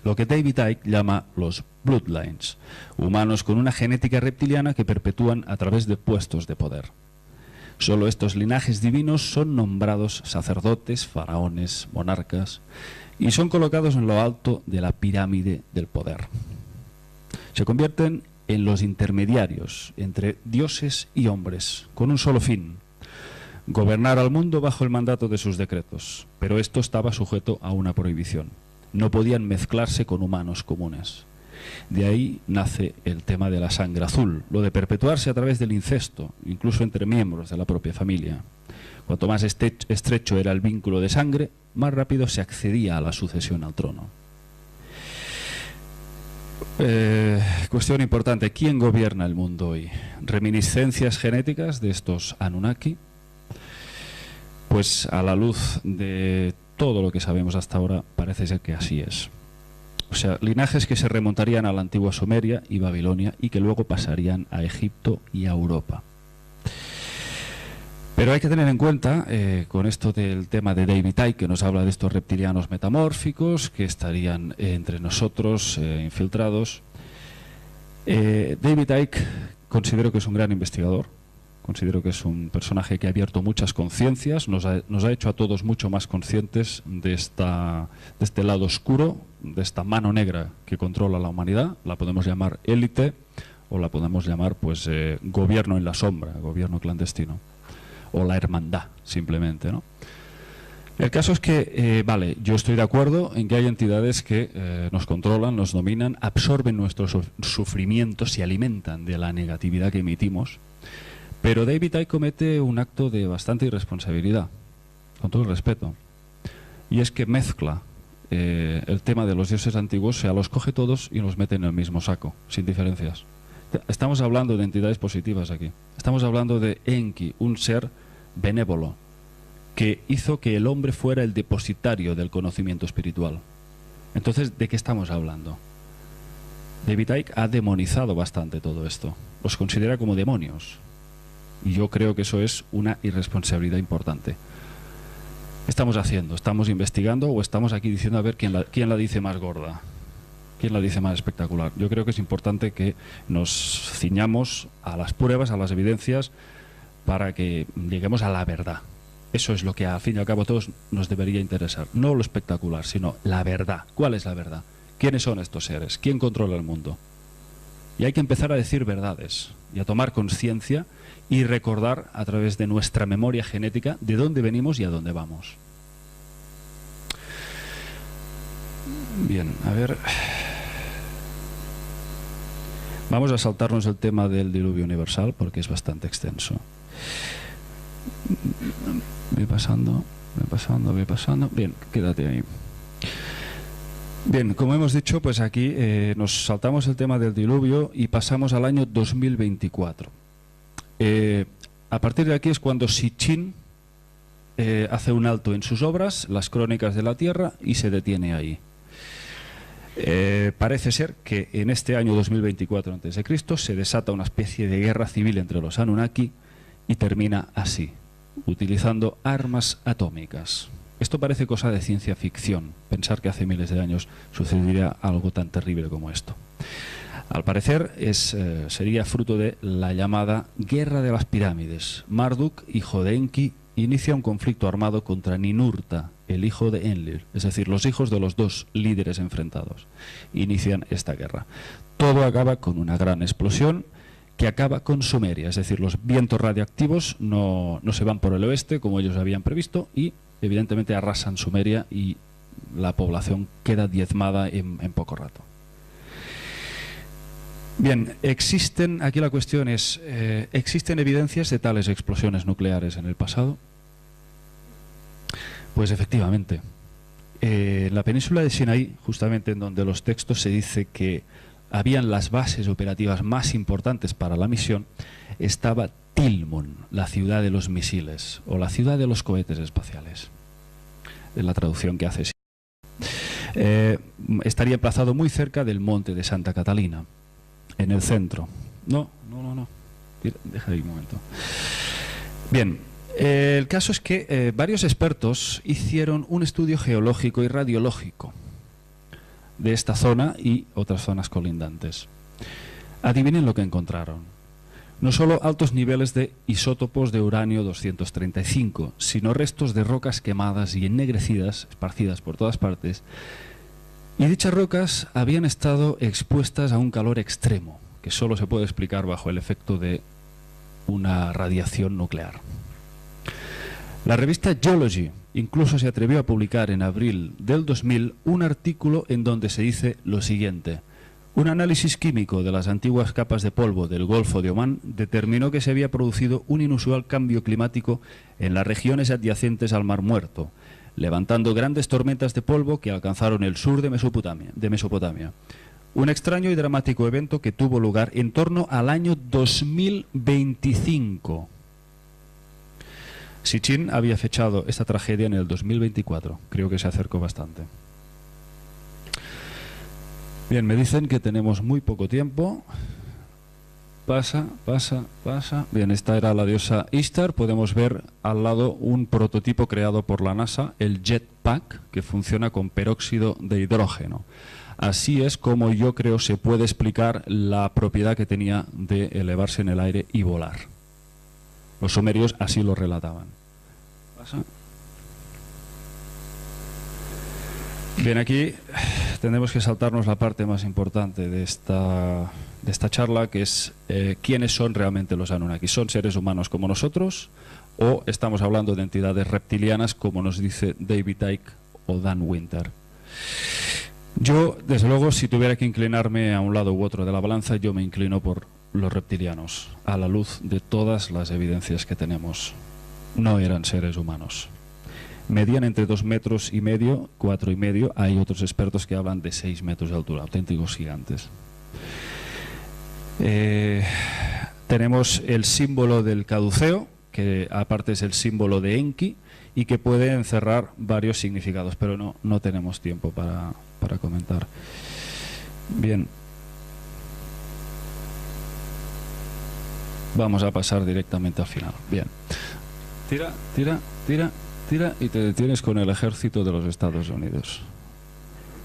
Lo que David Icke llama los bloodlines, humanos con una genética reptiliana que perpetúan a través de puestos de poder. Solo estos linajes divinos son nombrados sacerdotes, faraones, monarcas y son colocados en lo alto de la pirámide del poder. Se convierten en los intermediarios entre dioses y hombres, con un solo fin: gobernar al mundo bajo el mandato de sus decretos. Pero esto estaba sujeto a una prohibición. No podían mezclarse con humanos comunes. De ahí nace el tema de la sangre azul, lo de perpetuarse a través del incesto, incluso entre miembros de la propia familia. Cuanto más estrecho era el vínculo de sangre, más rápido se accedía a la sucesión al trono. Cuestión importante: ¿quién gobierna el mundo hoy? ¿Reminiscencias genéticas de estos Anunnaki? Pues a la luz de todo lo que sabemos hasta ahora, parece ser que así es. O sea, linajes que se remontarían a la antigua Sumeria y Babilonia y que luego pasarían a Egipto y a Europa. Pero hay que tener en cuenta, con esto del tema de David Icke, que nos habla de estos reptilianos metamórficos que estarían entre nosotros infiltrados. David Icke considero que es un gran investigador. Considero que es un personaje que ha abierto muchas conciencias, nos ha hecho a todos mucho más conscientes de este lado oscuro, de esta mano negra que controla la humanidad. La podemos llamar élite o la podemos llamar pues gobierno en la sombra, gobierno clandestino, o la hermandad simplemente, ¿no? El caso es que, vale, yo estoy de acuerdo en que hay entidades que nos controlan, nos dominan, absorben nuestros sufrimientos, se alimentan de la negatividad que emitimos. Pero David Icke comete un acto de bastante irresponsabilidad, con todo el respeto, y es que mezcla el tema de los dioses antiguos, o sea, los coge todos y los mete en el mismo saco, sin diferencias. Estamos hablando de entidades positivas aquí, estamos hablando de Enki, un ser benévolo, que hizo que el hombre fuera el depositario del conocimiento espiritual. Entonces, ¿de qué estamos hablando? David Icke ha demonizado bastante todo esto, los considera como demonios. Y yo creo que eso es una irresponsabilidad importante. ¿Qué estamos haciendo? ¿Estamos investigando o estamos aquí diciendo a ver quién la dice más gorda? ¿Quién la dice más espectacular? Yo creo que es importante que nos ciñamos a las pruebas, a las evidencias, para que lleguemos a la verdad. Eso es lo que al fin y al cabo a todos nos debería interesar. No lo espectacular, sino la verdad. ¿Cuál es la verdad? ¿Quiénes son estos seres? ¿Quién controla el mundo? Y hay que empezar a decir verdades y a tomar conciencia y recordar a través de nuestra memoria genética de dónde venimos y a dónde vamos. Bien, a ver. Vamos a saltarnos el tema del diluvio universal porque es bastante extenso. Voy pasando. Bien, quédate ahí. Bien, como hemos dicho, pues aquí nos saltamos el tema del diluvio y pasamos al año 2024. A partir de aquí es cuando Sitchin hace un alto en sus obras, Las Crónicas de la Tierra, y se detiene ahí. Parece ser que en este año 2024 a.C. se desata una especie de guerra civil entre los Anunnaki y termina así, utilizando armas atómicas. Esto parece cosa de ciencia ficción, pensar que hace miles de años sucedería algo tan terrible como esto. Al parecer sería fruto de la llamada Guerra de las Pirámides. Marduk, hijo de Enki, inicia un conflicto armado contra Ninurta, el hijo de Enlil, es decir, los hijos de los dos líderes enfrentados. Inician esta guerra. Todo acaba con una gran explosión que acaba con Sumeria, es decir, los vientos radiactivos no se van por el oeste como ellos habían previsto y evidentemente arrasan Sumeria y la población queda diezmada en poco rato. Bien, aquí la cuestión es, ¿existen evidencias de tales explosiones nucleares en el pasado? Pues efectivamente. En la península de Sinaí, justamente en donde los textos se dice que habían las bases operativas más importantes para la misión, estaba Tilmun, la ciudad de los misiles, o la ciudad de los cohetes espaciales, en la traducción que hace. Estaría emplazado muy cerca del monte de Santa Catalina, en el centro. No. Deja ahí un momento. Bien, el caso es que varios expertos hicieron un estudio geológico y radiológico de esta zona y otras zonas colindantes. Adivinen lo que encontraron. No solo altos niveles de isótopos de uranio 235, sino restos de rocas quemadas y ennegrecidas, esparcidas por todas partes. Y dichas rocas habían estado expuestas a un calor extremo, que solo se puede explicar bajo el efecto de una radiación nuclear. La revista Geology incluso se atrevió a publicar en abril del 2000 un artículo en donde se dice lo siguiente: un análisis químico de las antiguas capas de polvo del Golfo de Omán determinó que se había producido un inusual cambio climático en las regiones adyacentes al Mar Muerto, levantando grandes tormentas de polvo que alcanzaron el sur de Mesopotamia. Un extraño y dramático evento que tuvo lugar en torno al año 2025. Sitchin había fechado esta tragedia en el 2024. Creo que se acercó bastante. Bien, me dicen que tenemos muy poco tiempo. Pasa. Bien, esta era la diosa Ishtar. Podemos ver al lado un prototipo creado por la NASA, el Jetpack, que funciona con peróxido de hidrógeno. Así es como yo creo se puede explicar la propiedad que tenía de elevarse en el aire y volar. Los sumerios así lo relataban. Pasa. Bien, aquí tendremos que saltarnos la parte más importante de esta charla, que es quiénes son realmente los Anunnaki. ¿Son seres humanos como nosotros o estamos hablando de entidades reptilianas como nos dice David Icke o Dan Winter? Yo, desde luego, si tuviera que inclinarme a un lado u otro de la balanza, yo me inclino por los reptilianos, a la luz de todas las evidencias que tenemos. No eran seres humanos. Medían entre 2,5 metros, 4,5. Hay otros expertos que hablan de 6 metros de altura, auténticos gigantes. Tenemos el símbolo del caduceo, que aparte es el símbolo de Enki, y que puede encerrar varios significados, pero no tenemos tiempo para comentar. Bien. Vamos a pasar directamente al final. Bien. Tira y te detienes con el ejército de los Estados Unidos.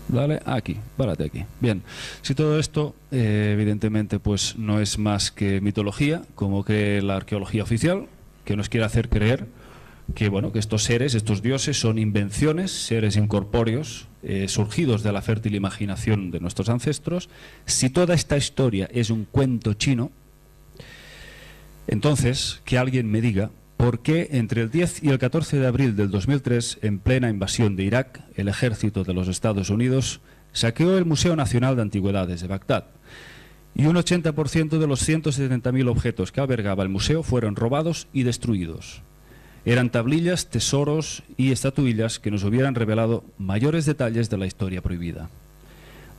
Dale, aquí, párate aquí. Bien, si todo esto evidentemente pues no es más que mitología, como cree la arqueología oficial, que nos quiere hacer creer que bueno, que estos seres, estos dioses son invenciones, seres incorpóreos, surgidos de la fértil imaginación de nuestros ancestros. Si toda esta historia es un cuento chino, entonces que alguien me diga por qué entre el 10 y el 14 de abril del 2003, en plena invasión de Irak, el ejército de los Estados Unidos saqueó el Museo Nacional de Antigüedades de Bagdad y un 80% de los 170.000 objetos que albergaba el museo fueron robados y destruidos. Eran tablillas, tesoros y estatuillas que nos hubieran revelado mayores detalles de la historia prohibida.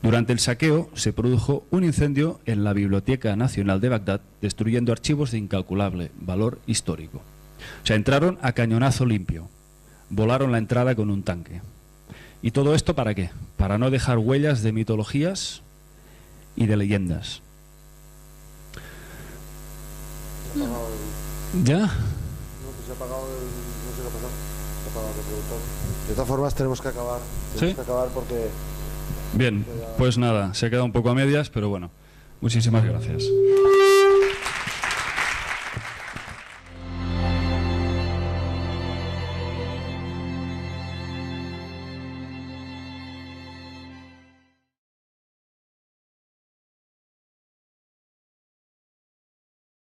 Durante el saqueo se produjo un incendio en la Biblioteca Nacional de Bagdad, destruyendo archivos de incalculable valor histórico. O sea, entraron a cañonazo limpio, volaron la entrada con un tanque. ¿Y todo esto para qué? Para no dejar huellas de mitologías y de leyendas. ¿Ya? No, se ha apagado el... no sé qué ha pasado. Se ha apagado el reproductor. De todas formas tenemos que acabar. Tenemos que acabar porque... Bien, pues nada, se ha quedado un poco a medias, pero bueno, muchísimas gracias.